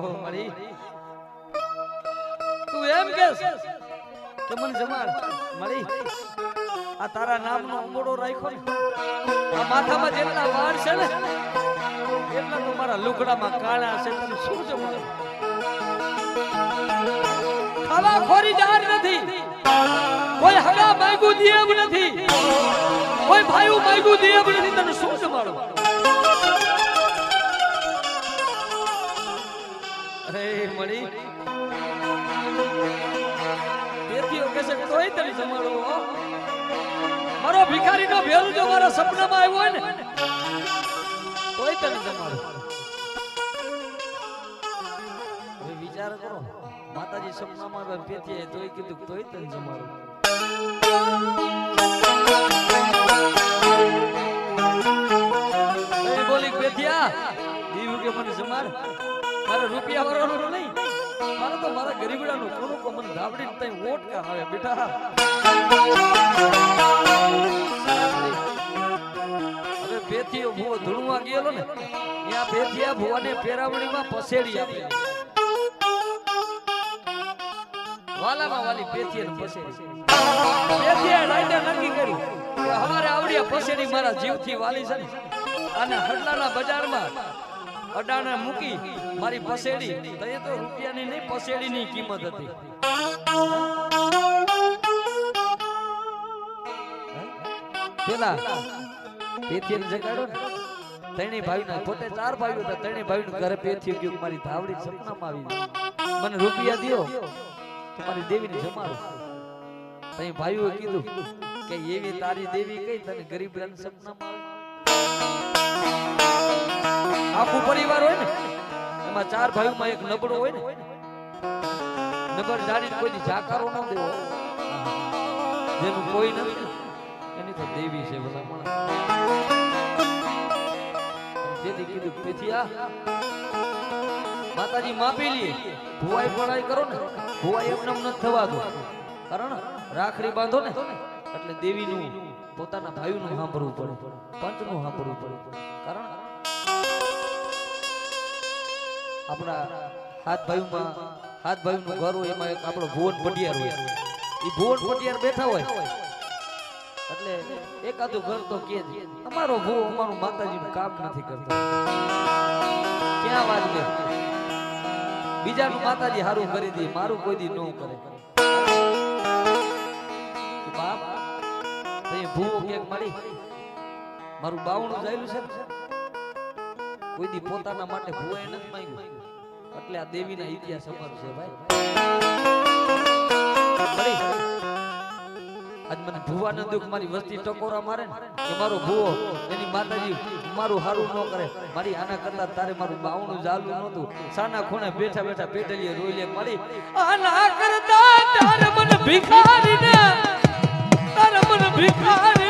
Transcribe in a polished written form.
મળી તું એમ કેસ કે મને જમાડ મળી આ તારા નામનો અંગોડો રાખ્યો ને આ માથામાં જેટલા વાળ છે ને એટલા તો મારા લુગડામાં કાળા છે તને શું જમાડ ખાવા ખોરી જાર નથી કોઈ હગા માંગુ દેવ નથી કોઈ ભાઈઓ માંગુ દેવ નથી તને શું જમાડો અરે મળી બેટીઓ કેસે કોઈ તને જમાડો મારો ભિખારીનો ભેરું જો મારા સપનામાં આવ્યો હોય ને તોય તને જમાડો હવે વિચાર કરો માતાજી સપનામાં આવ્યા પેટીએ તોય કીધું તોય તને જમાડો એ બોલી પેટીયા દીવ કે મને જમાડ મારા રૂપિયા વાળાનો નહીં મારે તો મારા ગરીબડાનું થોડુંક મને ધાવડીને તઈ વોટ કા આવે બેટા હવે પેથીઓ ભૂવો ધૂણવા ગયેલો ને ત્યાં પેથીયા ભૂવાને પેરાવણીમાં પસેડી આપી વાલામાં વાલી પેથીયાને પસેડી પેથીયા રાઈડે નક્કી કર્યું કે અમારે આવડિયા પસેડી મારા જીવથી વાલી છે ને અને હડલાના બજારમાં અડાણા મૂકી મારી પસેડી તય તો રૂપિયાની નહીં પસેડીની કિંમત હતી પેલા પેથીને જગાડો ને ત્રણેય ભાઈના પોતે 4 ભાઈઓ હતા ત્રણેય ભાઈના ઘરે પેથીઓ ગયો મારી ધાવડી સપનામાં આવી મને રૂપિયા દિયો તમારી દેવીને જમાડો તય ભાઈઓએ કીધું કે એવી તારી દેવી કઈ તને ગરીબરાને સપનામાં આખું પરિવાર હોય ને એમાં 4 ભાઈઓમાં એક નબળો હોય ને નબર જાણીને કોઈ જાકારો ન દેવો જેનું કોઈ નથી એની તો દેવી છે બધા માણસ જેથી કીધું પેથીયા માતાજી માપી લે ભુવાઈ પડાઈ કરો ને ભુવાઈ એમને ન થવા દો કારણ રાખડી બાંધો ને એટલે દેવીનું પોતાના ભાઈઓનું સાંભળવું પડે પંચનું સાંભળવું પડે કારણ આપણા હાથ ભાઈનું ઘર હોય એમાં એક આપણો ભુવન પટિયાર હોય એ ભુવન પટિયાર બેઠા હોય એટલે એકાદું ઘર તો કે અમારો ભૂવો અમારું માતાજીનું કામ નથી કરતો ક્યાં વાત કે બીજાનું માતાજી હારું કરી દે મારું કોઈ દી ન કરે બાપ તે ભૂવો કે મળી મારું બાવણું જાયેલું છે કોઈ દી પોતાના માટે ભૂવાએ નથી માંગ્યું એટલે આ દેવીના ઇતિહાસ અમર છે ભાઈ આજ મને ભૂવાના દુઃખ મારી વસ્તી ટકોરા મારે ને કે મારો ભૂવો એની માતાજી મારું હારું ન કરે મારી આના કરતા તારે મારું બાવણું જાલું નહોતું સાના ખૂણે બેઠા બેઠા પેટલીએ રોઈ લે મળી આના કરતા તારે મને ભિખારી ને તારે મને ભિખારી